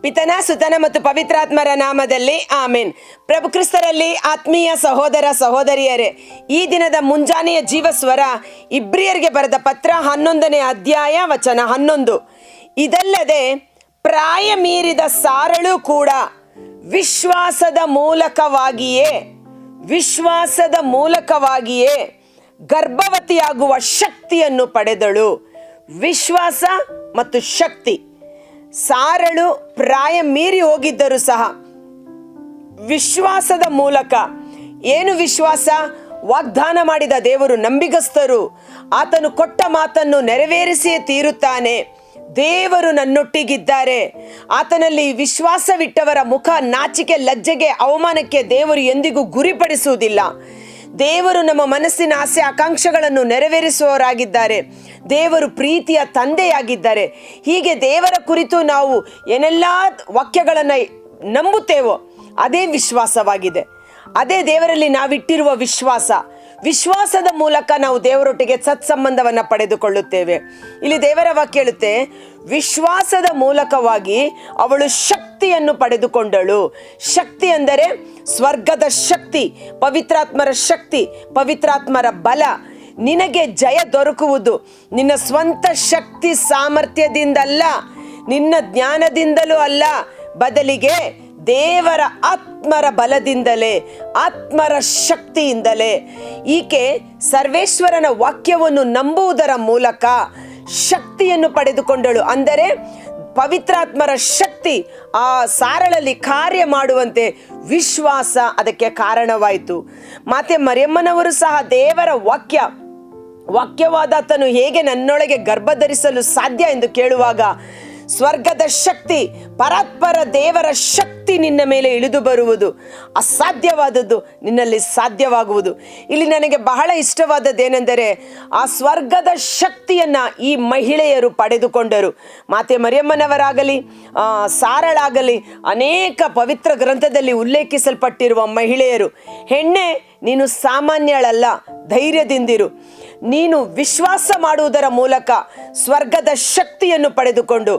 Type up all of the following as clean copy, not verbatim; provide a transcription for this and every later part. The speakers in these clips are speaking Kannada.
ಪಿತನ ಸುತನ ಮತ್ತು ಪವಿತ್ರಾತ್ಮರ ನಾಮದಲ್ಲಿ ಆಮೇನ್. ಪ್ರಭು ಕ್ರಿಸ್ತರಲ್ಲಿ ಆತ್ಮೀಯ ಸಹೋದರ ಸಹೋದರಿಯರೇ, ಈ ದಿನದ ಮುಂಜಾನೆಯ ಜೀವಸ್ವರ ಇಬ್ರಿಯರಿಗೆ ಬರೆದ ಪತ್ರ 11ನೇ ಅಧ್ಯಾಯ ವಚನ 11. ಇದಲ್ಲದೆ ಪ್ರಾಯ ಮೀರಿದ ಸಾರಳು ಕೂಡ ವಿಶ್ವಾಸದ ಮೂಲಕವಾಗಿಯೇ ಗರ್ಭವತಿಯಾಗುವ ಶಕ್ತಿಯನ್ನು ಪಡೆದಳು. ವಿಶ್ವಾಸ ಮತ್ತು ಶಕ್ತಿ. ಸಾರಳು ಪ್ರಾಯ ಮೀರಿ ಹೋಗಿದ್ದರೂ ಸಹ ವಿಶ್ವಾಸದ ಮೂಲಕ. ಏನು ವಿಶ್ವಾಸ? ವಾಗ್ದಾನ ಮಾಡಿದ ದೇವರು ನಂಬಿಗಸ್ತರು, ಆತನು ಕೊಟ್ಟ ಮಾತನ್ನು ನೆರವೇರಿಸಿಯೇ ತೀರುತ್ತಾನೆ. ದೇವರು ನನ್ನೊಟ್ಟಿಗಿದ್ದಾರೆ. ಆತನಲ್ಲಿ ವಿಶ್ವಾಸವಿಟ್ಟವರ ಮುಖ ನಾಚಿಕೆ, ಲಜ್ಜೆಗೆ, ಅವಮಾನಕ್ಕೆ ದೇವರು ಎಂದಿಗೂ ಗುರಿಪಡಿಸುವುದಿಲ್ಲ. ದೇವರು ನಮ್ಮ ಮನಸ್ಸಿನ ಆಸೆ ಆಕಾಂಕ್ಷೆಗಳನ್ನು ನೆರವೇರಿಸುವವರಾಗಿದ್ದಾರೆ. ದೇವರು ಪ್ರೀತಿಯ ತಂದೆಯಾಗಿದ್ದಾರೆ. ಹೀಗೆ ದೇವರ ಕುರಿತು ನಾವು ಏನೆಲ್ಲ ವಾಕ್ಯಗಳನ್ನು ನಂಬುತ್ತೇವೋ ಅದೇ ವಿಶ್ವಾಸವಾಗಿದೆ. ಅದೇ ದೇವರಲ್ಲಿ ನಾವಿಟ್ಟಿರುವ ವಿಶ್ವಾಸ. ವಿಶ್ವಾಸದ ಮೂಲಕ ನಾವು ದೇವರೊಟ್ಟಿಗೆ ಸತ್ಸಂಬಂಧವನ್ನು ಪಡೆದುಕೊಳ್ಳುತ್ತೇವೆ. ಇಲ್ಲಿ ದೇವರ ವಾಕ್ಯ ಹೇಳುತ್ತೆ, ವಿಶ್ವಾಸದ ಮೂಲಕವಾಗಿ ಅವಳು ಶಕ್ತಿಯನ್ನು ಪಡೆದುಕೊಂಡಳು. ಶಕ್ತಿ ಅಂದರೆ ಸ್ವರ್ಗದ ಶಕ್ತಿ, ಪವಿತ್ರಾತ್ಮರ ಶಕ್ತಿ, ಪವಿತ್ರಾತ್ಮರ ಬಲ. ನಿನಗೆ ಜಯ ದೊರಕುವುದು ನಿನ್ನ ಸ್ವಂತ ಶಕ್ತಿ ಸಾಮರ್ಥ್ಯದಿಂದಲ್ಲ, ನಿನ್ನ ಜ್ಞಾನದಿಂದಲೂ ಅಲ್ಲ, ಬದಲಿಗೆ ದೇವರ ಆತ್ಮರ ಬಲದಿಂದಲೇ, ಆತ್ಮರ ಶಕ್ತಿಯಿಂದಲೇ. ಈಕೆ ಸರ್ವೇಶ್ವರನ ವಾಕ್ಯವನ್ನು ನಂಬುವುದರ ಮೂಲಕ ಶಕ್ತಿಯನ್ನು ಪಡೆದುಕೊಂಡಳು. ಅಂದರೆ ಪವಿತ್ರಾತ್ಮರ ಶಕ್ತಿ ಆ ಸಾರಳಲ್ಲಿ ಕಾರ್ಯ ಮಾಡುವಂತೆ ವಿಶ್ವಾಸ ಅದಕ್ಕೆ ಕಾರಣವಾಯಿತು. ಮತ್ತೆ ಮರಿಯಮ್ಮನವರು ಸಹ ದೇವರ ವಾಕ್ಯವಾದಾತನು ಹೇಗೆ ನನ್ನೊಳಗೆ ಗರ್ಭಧರಿಸಲು ಸಾಧ್ಯ ಎಂದು ಕೇಳುವಾಗ, ಸ್ವರ್ಗದ ಶಕ್ತಿ, ಪರಾತ್ಪರ ದೇವರ ಶಕ್ತಿ ನಿನ್ನ ಮೇಲೆ ಇಳಿದು ಬರುವುದು. ಅಸಾಧ್ಯವಾದದ್ದು ನಿನ್ನಲ್ಲಿ ಸಾಧ್ಯವಾಗುವುದು. ಇಲ್ಲಿ ನನಗೆ ಬಹಳ ಇಷ್ಟವಾದದ್ದೇನೆಂದರೆ, ಆ ಸ್ವರ್ಗದ ಶಕ್ತಿಯನ್ನ ಈ ಮಹಿಳೆಯರು ಪಡೆದುಕೊಂಡರು. ಮಾತೆ ಮರಿಯಮ್ಮನವರಾಗಲಿ ಸಾರಳಾಗಲಿ ಅನೇಕ ಪವಿತ್ರ ಗ್ರಂಥದಲ್ಲಿ ಉಲ್ಲೇಖಿಸಲ್ಪಟ್ಟಿರುವ ಮಹಿಳೆಯರು. ಹೆಣ್ಣೆ, ನೀನು ಸಾಮಾನ್ಯಳಲ್ಲ, ಧೈರ್ಯದಿಂದಿರು. ನೀನು ವಿಶ್ವಾಸ ಮಾಡುವುದರ ಮೂಲಕ ಸ್ವರ್ಗದ ಶಕ್ತಿಯನ್ನು ಪಡೆದುಕೊಂಡು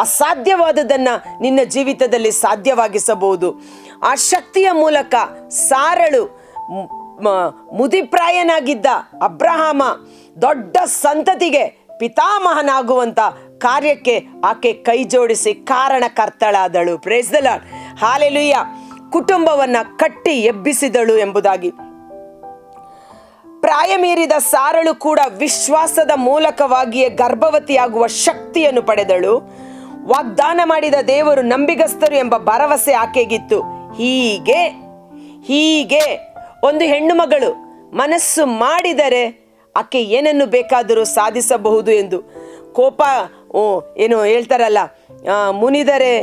ಅಸಾಧ್ಯವಾದದನ್ನು ನಿನ್ನ ಜೀವಿತದಲ್ಲಿ ಸಾಧ್ಯವಾಗಿಸಬಹುದು. ಆ ಶಕ್ತಿಯ ಮೂಲಕ ಸಾರಳು ಮುದಿಪ್ರಾಯನಾಗಿದ್ದ ಅಬ್ರಹಾಮ ದೊಡ್ಡ ಸಂತತಿಗೆ ಪಿತಾಮಹನಾಗುವಂತ ಕಾರ್ಯಕ್ಕೆ ಆಕೆ ಕೈ ಜೋಡಿಸಿ ಕಾರಣಕರ್ತಳಾದಳು. Praise the Lord, hallelujah. ಕುಟುಂಬವನ್ನ ಕಟ್ಟಿ ಎಬ್ಬಿಸಿದಳು ಎಂಬುದಾಗಿ. ಪ್ರಾಯ ಮೀರಿದ ಸಾರಳು ಕೂಡ ವಿಶ್ವಾಸದ ಮೂಲಕವಾಗಿಯೇ ಗರ್ಭವತಿಯಾಗುವ ಶಕ್ತಿಯನ್ನು ಪಡೆದಳು. ವಾಗ್ದಾನ ಮಾಡಿದ ದೇವರು ನಂಬಿಗಸ್ತರು ಎಂಬ ಭರವಸೆ ಆಕೆಗಿತ್ತು. ಹೀಗೆ ಒಂದು ಹೆಣ್ಣು ಮಗಳು ಮನಸ್ಸು ಮಾಡಿದರೆ ಆಕೆ ಏನನ್ನು ಬೇಕಾದರೂ ಸಾಧಿಸಬಹುದು ಎಂದು. ಕೋಪ ಏನು ಹೇಳ್ತಾರಲ್ಲ, ಮುನಿದರೆ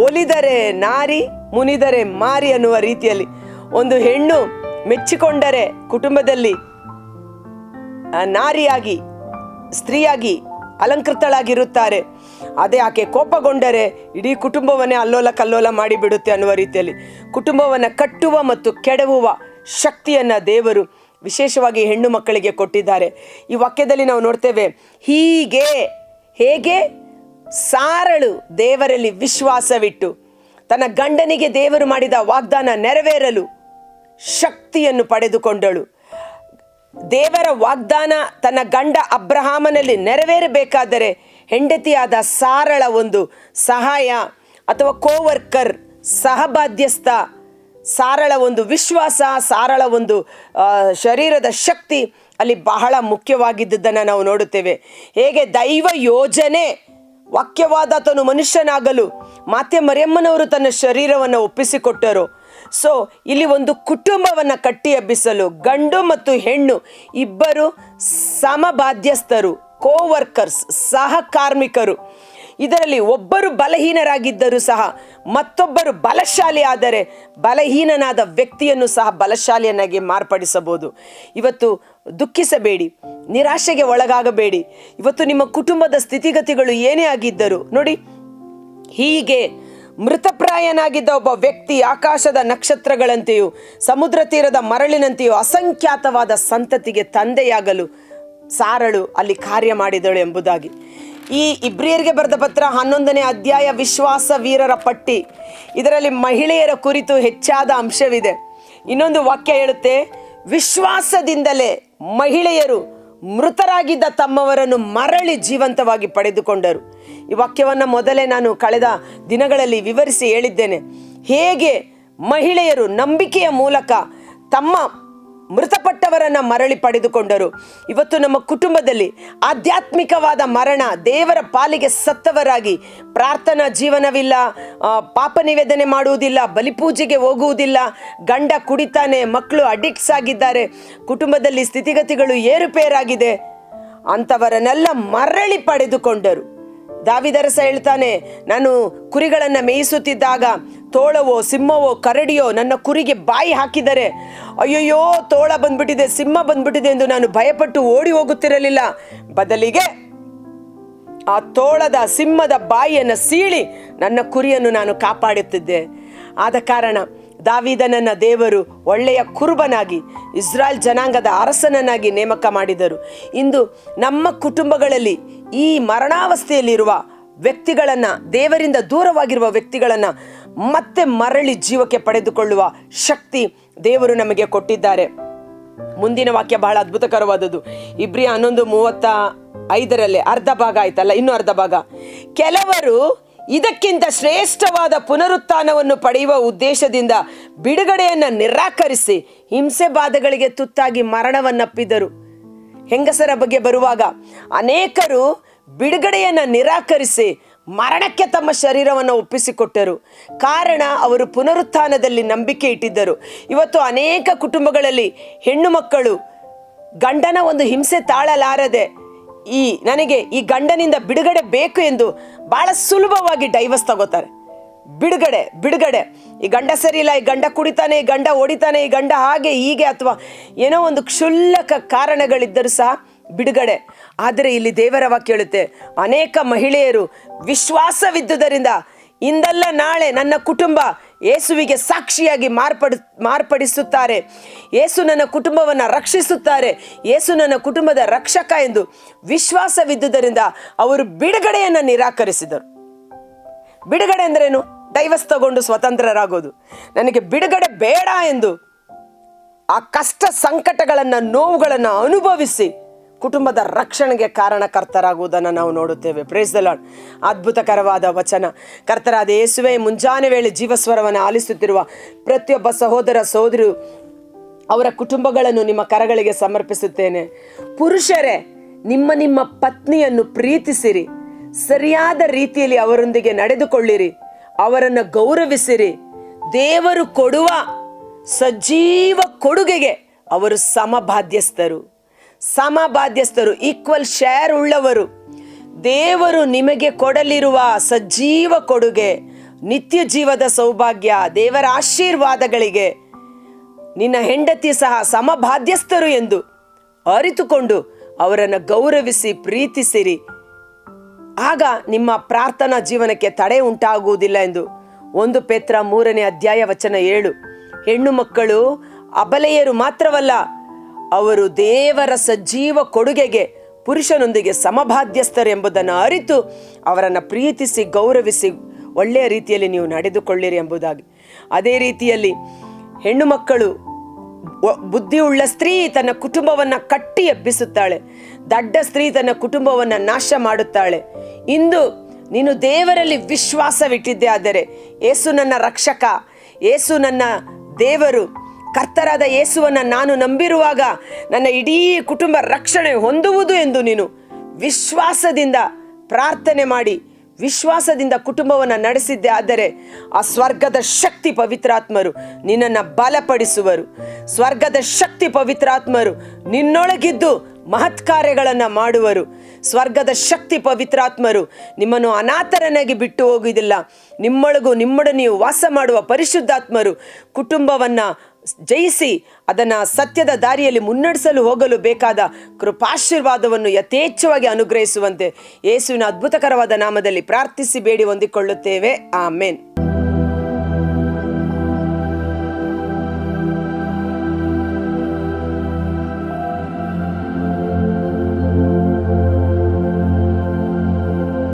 ಒಲಿದರೆ ನಾರಿ, ಮುನಿದರೆ ಮಾರಿ ಅನ್ನುವ ರೀತಿಯಲ್ಲಿ ಒಂದು ಹೆಣ್ಣು ಮೆಚ್ಚಿಕೊಂಡರೆ ಕುಟುಂಬದಲ್ಲಿ ನಾರಿಯಾಗಿ, ಸ್ತ್ರೀಯಾಗಿ ಅಲಂಕೃತಳಾಗಿರುತ್ತಾರೆ. ಅದೇ ಆಕೆ ಕೋಪಗೊಂಡರೆ ಇಡೀ ಕುಟುಂಬವನ್ನೇ ಅಲ್ಲೋಲ ಕಲ್ಲೋಲ ಮಾಡಿಬಿಡುತ್ತೆ ಅನ್ನುವ ರೀತಿಯಲ್ಲಿ ಕುಟುಂಬವನ್ನು ಕಟ್ಟುವ ಮತ್ತು ಕೆಡವುವ ಶಕ್ತಿಯನ್ನು ದೇವರು ವಿಶೇಷವಾಗಿ ಹೆಣ್ಣು ಮಕ್ಕಳಿಗೆ ಕೊಟ್ಟಿದ್ದಾರೆ. ಈ ವಾಕ್ಯದಲ್ಲಿ ನಾವು ನೋಡ್ತೇವೆ, ಹೇಗೆ ಸಾರಳು ದೇವರಲ್ಲಿ ವಿಶ್ವಾಸವಿಟ್ಟು ತನ್ನ ಗಂಡನಿಗೆ ದೇವರು ಮಾಡಿದ ವಾಗ್ದಾನ ನೆರವೇರಲು ಶಕ್ತಿಯನ್ನು ಪಡೆದುಕೊಂಡಳು. ದೇವರ ವಾಗ್ದಾನ ತನ್ನ ಗಂಡ ಅಬ್ರಹಾಮನಲ್ಲಿ ನೆರವೇರಬೇಕಾದರೆ ಹೆಂಡತಿಯಾದ ಸಾರಳ ಒಂದು ಸಹಾಯ ಅಥವಾ ಕೋವರ್ಕರ್, ಸಹಬಾಧ್ಯಸ್ಥ, ಸಾರಳ ಒಂದು ವಿಶ್ವಾಸ, ಸಾರಳ ಒಂದು ಶರೀರದ ಶಕ್ತಿ ಅಲ್ಲಿ ಬಹಳ ಮುಖ್ಯವಾಗಿದ್ದುದನ್ನು ನಾವು ನೋಡುತ್ತೇವೆ. ಹೇಗೆ ದೈವ ಯೋಜನೆ, ವಾಕ್ಯವಾದಾತನು ಮನುಷ್ಯನಾಗಲು ಮಾತೆ ಮರಿಯಮ್ಮನವರು ತನ್ನ ಶರೀರವನ್ನು ಒಪ್ಪಿಸಿಕೊಟ್ಟರು. ಸೊ ಇಲ್ಲಿ ಒಂದು ಕುಟುಂಬವನ್ನು ಕಟ್ಟಿ ಎಬ್ಬಿಸಲು ಗಂಡು ಮತ್ತು ಹೆಣ್ಣು ಇಬ್ಬರು ಸಮಬಾಧ್ಯಸ್ಥರು, ಕೋವರ್ಕರ್ಸ್, ಸಹಕಾರ್ಮಿಕರು. ಇದರಲ್ಲಿ ಒಬ್ಬರು ಬಲಹೀನರಾಗಿದ್ದರೂ ಸಹ ಮತ್ತೊಬ್ಬರು ಬಲಶಾಲಿ ಆದರೆ ಬಲಹೀನನಾದ ವ್ಯಕ್ತಿಯನ್ನು ಸಹ ಬಲಶಾಲಿಯನ್ನಾಗಿ ಮಾರ್ಪಡಿಸಬಹುದು. ಇವತ್ತು ದುಃಖಿಸಬೇಡಿ, ನಿರಾಶೆಗೆ ಒಳಗಾಗಬೇಡಿ. ಇವತ್ತು ನಿಮ್ಮ ಕುಟುಂಬದ ಸ್ಥಿತಿಗತಿಗಳು ಏನೇ ಆಗಿದ್ದರು ನೋಡಿ, ಹೀಗೆ ಮೃತಪ್ರಾಯನಾಗಿದ್ದ ಒಬ್ಬ ವ್ಯಕ್ತಿ ಆಕಾಶದ ನಕ್ಷತ್ರಗಳಂತೆಯೂ ಸಮುದ್ರ ತೀರದ ಮರಳಿನಂತೆಯೂ ಅಸಂಖ್ಯಾತವಾದ ಸಂತತಿಗೆ ತಂದೆಯಾಗಲು ಸಾರಳು ಅಲ್ಲಿ ಕಾರ್ಯ ಮಾಡಿದಳು ಎಂಬುದಾಗಿ. ಈ ಇಬ್ರಿಯರಿಗೆ ಬರೆದ ಪತ್ರ 11ನೇ ಅಧ್ಯಾಯ ವಿಶ್ವಾಸ ವೀರರ ಪಟ್ಟಿ. ಇದರಲ್ಲಿ ಮಹಿಳೆಯರ ಕುರಿತು ಹೆಚ್ಚಾದ ಅಂಶವಿದೆ. ಇನ್ನೊಂದು ವಾಕ್ಯ ಹೇಳುತ್ತೆ, ವಿಶ್ವಾಸದಿಂದಲೇ ಮಹಿಳೆಯರು ಮೃತರಾಗಿದ್ದ ತಮ್ಮವರನ್ನು ಮರಳಿ ಜೀವಂತವಾಗಿ ಪಡೆದುಕೊಂಡರು. ಈ ವಾಕ್ಯವನ್ನು ಮೊದಲೇ ನಾನು ಕಳೆದ ದಿನಗಳಲ್ಲಿ ವಿವರಿಸಿ ಹೇಳಿದ್ದೇನೆ. ಹೇಗೆ ಮಹಿಳೆಯರು ನಂಬಿಕೆಯ ಮೂಲಕ ತಮ್ಮ ಮೃತಪಟ್ಟವರನ್ನು ಮರಳಿ ಪಡೆದುಕೊಂಡರು. ಇವತ್ತು ನಮ್ಮ ಕುಟುಂಬದಲ್ಲಿ ಆಧ್ಯಾತ್ಮಿಕವಾದ ಮರಣ, ದೇವರ ಪಾಲಿಗೆ ಸತ್ತವರಾಗಿ ಪ್ರಾರ್ಥನಾ ಜೀವನವಿಲ್ಲ, ಪಾಪ ನಿವೇದನೆ ಮಾಡುವುದಿಲ್ಲ, ಬಲಿಪೂಜೆಗೆ ಹೋಗುವುದಿಲ್ಲ, ಗಂಡ ಕುಡಿತಾನೆ, ಮಕ್ಕಳು ಅಡಿಕ್ಟ್ಸ್ ಆಗಿದ್ದಾರೆ, ಕುಟುಂಬದಲ್ಲಿ ಸ್ಥಿತಿಗತಿಗಳು ಏರುಪೇರಾಗಿದೆ, ಅಂಥವರನ್ನೆಲ್ಲ ಮರಳಿ ಪಡೆದುಕೊಂಡರು. ದಾವಿದರಸ ಹೇಳ್ತಾನೆ, ನಾನು ಕುರಿಗಳನ್ನು ಮೇಯಿಸುತ್ತಿದ್ದಾಗ ತೋಳವೋ ಸಿಂಹವೋ ಕರಡಿಯೋ ನನ್ನ ಕುರಿಗೆ ಬಾಯಿ ಹಾಕಿದರೆ, ಅಯ್ಯಯ್ಯೋ ತೋಳ ಬಂದ್ಬಿಟ್ಟಿದೆ, ಸಿಂಹ ಬಂದ್ಬಿಟ್ಟಿದೆ ಎಂದು ನಾನು ಭಯಪಟ್ಟು ಓಡಿ ಹೋಗುತ್ತಿರಲಿಲ್ಲ. ಬದಲಿಗೆ ಆ ತೋಳದ ಸಿಂಹದ ಬಾಯಿಯನ್ನು ಸೀಳಿ ನನ್ನ ಕುರಿಯನ್ನು ನಾನು ಕಾಪಾಡುತ್ತಿದ್ದೆ. ಆದ ಕಾರಣ ದಾವೀದನನ್ನ ದೇವರು ಒಳ್ಳೆಯ ಕುರುಬನಾಗಿ ಇಸ್ರಾಯೇಲ್ ಜನಾಂಗದ ಅರಸನನ್ನಾಗಿ ನೇಮಕ ಮಾಡಿದರು. ಇಂದು ನಮ್ಮ ಕುಟುಂಬಗಳಲ್ಲಿ ಈ ಮರಣಾವಸ್ಥೆಯಲ್ಲಿರುವ ವ್ಯಕ್ತಿಗಳನ್ನು, ದೇವರಿಂದ ದೂರವಾಗಿರುವ ವ್ಯಕ್ತಿಗಳನ್ನು ಮತ್ತೆ ಮರಳಿ ಜೀವಕ್ಕೆ ಪಡೆದುಕೊಳ್ಳುವ ಶಕ್ತಿ ದೇವರು ನಮಗೆ ಕೊಟ್ಟಿದ್ದಾರೆ. ಮುಂದಿನ ವಾಕ್ಯ ಬಹಳ ಅದ್ಭುತಕರವಾದದ್ದು. ಇಬ್ರಿಯ 11:35 ಅರ್ಧ ಭಾಗ ಆಯ್ತಲ್ಲ, ಇನ್ನೂ ಅರ್ಧ ಭಾಗ. ಕೆಲವರು ಇದಕ್ಕಿಂತ ಶ್ರೇಷ್ಠವಾದ ಪುನರುತ್ಥಾನವನ್ನು ಪಡೆಯುವ ಉದ್ದೇಶದಿಂದ ಬಿಡುಗಡೆಯನ್ನು ನಿರಾಕರಿಸಿ ಹಿಂಸೆ ಬಾಧೆಗಳಿಗೆ ತುತ್ತಾಗಿ ಮರಣವನ್ನಪ್ಪಿದರು. ಹೆಂಗಸರ ಬಗ್ಗೆ ಬರುವಾಗ ಅನೇಕರು ಬಿಡುಗಡೆಯನ್ನು ನಿರಾಕರಿಸಿ ಮರಣಕ್ಕೆ ತಮ್ಮ ಶರೀರವನ್ನು ಒಪ್ಪಿಸಿಕೊಟ್ಟರು. ಕಾರಣ ಅವರು ಪುನರುತ್ಥಾನದಲ್ಲಿ ನಂಬಿಕೆ ಇಟ್ಟಿದ್ದರು. ಇವತ್ತು ಅನೇಕ ಕುಟುಂಬಗಳಲ್ಲಿ ಹೆಣ್ಣು ಮಕ್ಕಳು ಗಂಡನ ಒಂದು ಹಿಂಸೆ ತಾಳಲಾರದೆ ನನಗೆ ಈ ಗಂಡನಿಂದ ಬಿಡುಗಡೆ ಬೇಕು ಎಂದು ಬಹಳ ಸುಲಭವಾಗಿ ಡೈವರ್ಸ್ ತಗೋತಾರೆ. ಬಿಡುಗಡೆ, ಈ ಗಂಡ ಸರಿ ಇಲ್ಲ, ಈ ಗಂಡ ಕುಡಿತಾನೆ, ಈ ಗಂಡ ಹೊಡಿತಾನೆ, ಈ ಗಂಡ ಹಾಗೆ ಹೀಗೆ, ಅಥವಾ ಏನೋ ಒಂದು ಕ್ಷುಲ್ಲಕ ಕಾರಣಗಳಿದ್ದರೂ ಸಹ ಬಿಡುಗಡೆ. ಆದರೆ ಇಲ್ಲಿ ದೇವರ ವಾಕ್ಯ ಹೇಳುತ್ತೆ, ಅನೇಕ ಮಹಿಳೆಯರು ವಿಶ್ವಾಸವಿದ್ದುದರಿಂದ ಇಂದಲ್ಲ ನಾಳೆ ನನ್ನ ಕುಟುಂಬ ಯೇಸುವಿಗೆ ಸಾಕ್ಷಿಯಾಗಿ ಮಾರ್ಪಡಿಸುತ್ತಾರೆ, ಯೇಸು ನನ್ನ ಕುಟುಂಬವನ್ನು ರಕ್ಷಿಸುತ್ತಾರೆ, ಯೇಸು ನನ್ನ ಕುಟುಂಬದ ರಕ್ಷಕ ಎಂದು ವಿಶ್ವಾಸವಿದ್ದುದರಿಂದ ಅವರು ಬಿಡುಗಡೆಯನ್ನು ನಿರಾಕರಿಸಿದರು. ಬಿಡುಗಡೆ ಅಂದ್ರೇನು? ಡೈವರ್ಸ್ ತಗೊಂಡು ಸ್ವತಂತ್ರರಾಗೋದು. ನನಗೆ ಬಿಡುಗಡೆ ಬೇಡ ಎಂದು ಆ ಕಷ್ಟ ಸಂಕಟಗಳನ್ನು, ನೋವುಗಳನ್ನು ಅನುಭವಿಸಿ ಕುಟುಂಬದ ರಕ್ಷಣೆಗೆ ಕಾರಣಕರ್ತರಾಗುವುದನ್ನು ನಾವು ನೋಡುತ್ತೇವೆ. Price the lord. ಅದ್ಭುತಕರವಾದ ವಚನ. ಕರ್ತರಾದ ಯೇಸುವೇ, ಮುಂಜಾನೆ ವೇಳೆ ಜೀವಸ್ವರವನ್ನು ಆಲಿಸುತ್ತಿರುವ ಪ್ರತಿಯೊಬ್ಬ ಸಹೋದರ ಸಹೋದರಿಯರು, ಅವರ ಕುಟುಂಬಗಳನ್ನು ನಿಮ್ಮ ಕರಗಳಿಗೆ ಸಮರ್ಪಿಸುತ್ತೇನೆ. ಪುರುಷರೇ, ನಿಮ್ಮ ಪತ್ನಿಯನ್ನು ಪ್ರೀತಿಸಿರಿ, ಸರಿಯಾದ ರೀತಿಯಲ್ಲಿ ಅವರೊಂದಿಗೆ ನಡೆದುಕೊಳ್ಳಿರಿ, ಅವರನ್ನು ಗೌರವಿಸಿರಿ. ದೇವರು ಕೊಡುವ ಸಜೀವ ಕೊಡುಗೆಗೆ ಅವರು ಸಮಬಾಧ್ಯಸ್ಥರು, ಈಕ್ವಲ್ ಶೇರ್ ಉಳ್ಳವರು. ದೇವರು ನಿಮಗೆ ಕೊಡಲಿರುವ ಸಜೀವ ಕೊಡುಗೆ, ನಿತ್ಯ ಜೀವದ ಸೌಭಾಗ್ಯ, ದೇವರ ಆಶೀರ್ವಾದಗಳಿಗೆ ನಿನ್ನ ಹೆಂಡತಿ ಸಹ ಸಮಬಾಧ್ಯಸ್ಥರು ಎಂದು ಅರಿತುಕೊಂಡು ಅವರನ್ನು ಗೌರವಿಸಿ ಪ್ರೀತಿಸಿರಿ. ಆಗ ನಿಮ್ಮ ಪ್ರಾರ್ಥನಾ ಜೀವನಕ್ಕೆ ತಡೆ ಉಂಟಾಗುವುದಿಲ್ಲ ಎಂದು 1 ಪೇತ್ರ 3ನೇ ಅಧ್ಯಾಯ ವಚನ 7. ಹೆಣ್ಣು ಮಕ್ಕಳು ಅಬಲೆಯರು ಮಾತ್ರವಲ್ಲ, ಅವರು ದೇವರ ಸಜೀವ ಕೊಡುಗೆಗೆ ಪುರುಷನೊಂದಿಗೆ ಸಮಬಾಧ್ಯಸ್ಥರು ಎಂಬುದನ್ನು ಅರಿತು ಅವರನ್ನು ಪ್ರೀತಿಸಿ ಗೌರವಿಸಿ ಒಳ್ಳೆಯ ರೀತಿಯಲ್ಲಿ ನೀವು ನಡೆದುಕೊಳ್ಳಿರಿ ಎಂಬುದಾಗಿ. ಅದೇ ರೀತಿಯಲ್ಲಿ ಹೆಣ್ಣು ಮಕ್ಕಳು, ಬುದ್ಧಿಯುಳ್ಳ ಸ್ತ್ರೀ ತನ್ನ ಕುಟುಂಬವನ್ನು ಕಟ್ಟಿ ಎಬ್ಬಿಸುತ್ತಾಳೆ, ದಡ್ಡ ಸ್ತ್ರೀ ತನ್ನ ಕುಟುಂಬವನ್ನು ನಾಶ ಮಾಡುತ್ತಾಳೆ. ಇಂದು ನೀನು ದೇವರಲ್ಲಿ ವಿಶ್ವಾಸವಿಟ್ಟಿದ್ದೆ ಆದರೆ, ಯೇಸು ನನ್ನ ರಕ್ಷಕ, ಯೇಸು ನನ್ನ ದೇವರು, ಕರ್ತರಾದ ಯೇಸುವನ್ನು ನಾನು ನಂಬಿರುವಾಗ ನನ್ನ ಇಡೀ ಕುಟುಂಬ ರಕ್ಷಣೆ ಹೊಂದುವುದು ಎಂದು ನೀನು ವಿಶ್ವಾಸದಿಂದ ಪ್ರಾರ್ಥನೆ ಮಾಡಿ ವಿಶ್ವಾಸದಿಂದ ಕುಟುಂಬವನ್ನು ನಡೆಸಿದ್ದೆ ಆದರೆ, ಆ ಸ್ವರ್ಗದ ಶಕ್ತಿ ಪವಿತ್ರಾತ್ಮರು ನಿನ್ನನ್ನು ಬಲಪಡಿಸುವರು. ಸ್ವರ್ಗದ ಶಕ್ತಿ ಪವಿತ್ರಾತ್ಮರು ನಿನ್ನೊಳಗಿದ್ದು ಮಹತ್ ಕಾರ್ಯಗಳನ್ನು ಮಾಡುವರು. ಸ್ವರ್ಗದ ಶಕ್ತಿ ಪವಿತ್ರಾತ್ಮರು ನಿಮ್ಮನ್ನು ಅನಾಥರನ್ನಾಗಿ ಬಿಟ್ಟು ಹೋಗುವುದಿಲ್ಲ. ನಿಮ್ಮೊಳಗೂ ನಿಮ್ಮೊಡನೆಯೂ ವಾಸ ಮಾಡುವ ಪರಿಶುದ್ಧಾತ್ಮರು ಕುಟುಂಬವನ್ನು ಜಯಿಸಿ ಅದನ್ನು ಸತ್ಯದ ದಾರಿಯಲ್ಲಿ ಮುನ್ನಡೆಸಲು ಹೋಗಲು ಬೇಕಾದ ಕೃಪಾಶೀರ್ವಾದವನ್ನು ಯಥೇಚ್ಛವಾಗಿ ಅನುಗ್ರಹಿಸುವಂತೆ ಯೇಸುವಿನ ಅದ್ಭುತಕರವಾದ ನಾಮದಲ್ಲಿ ಪ್ರಾರ್ಥಿಸಿ ಬೇಡಿ ಹೊಂದಿಕೊಳ್ಳುತ್ತೇವೆ. ಆಮೇನ್.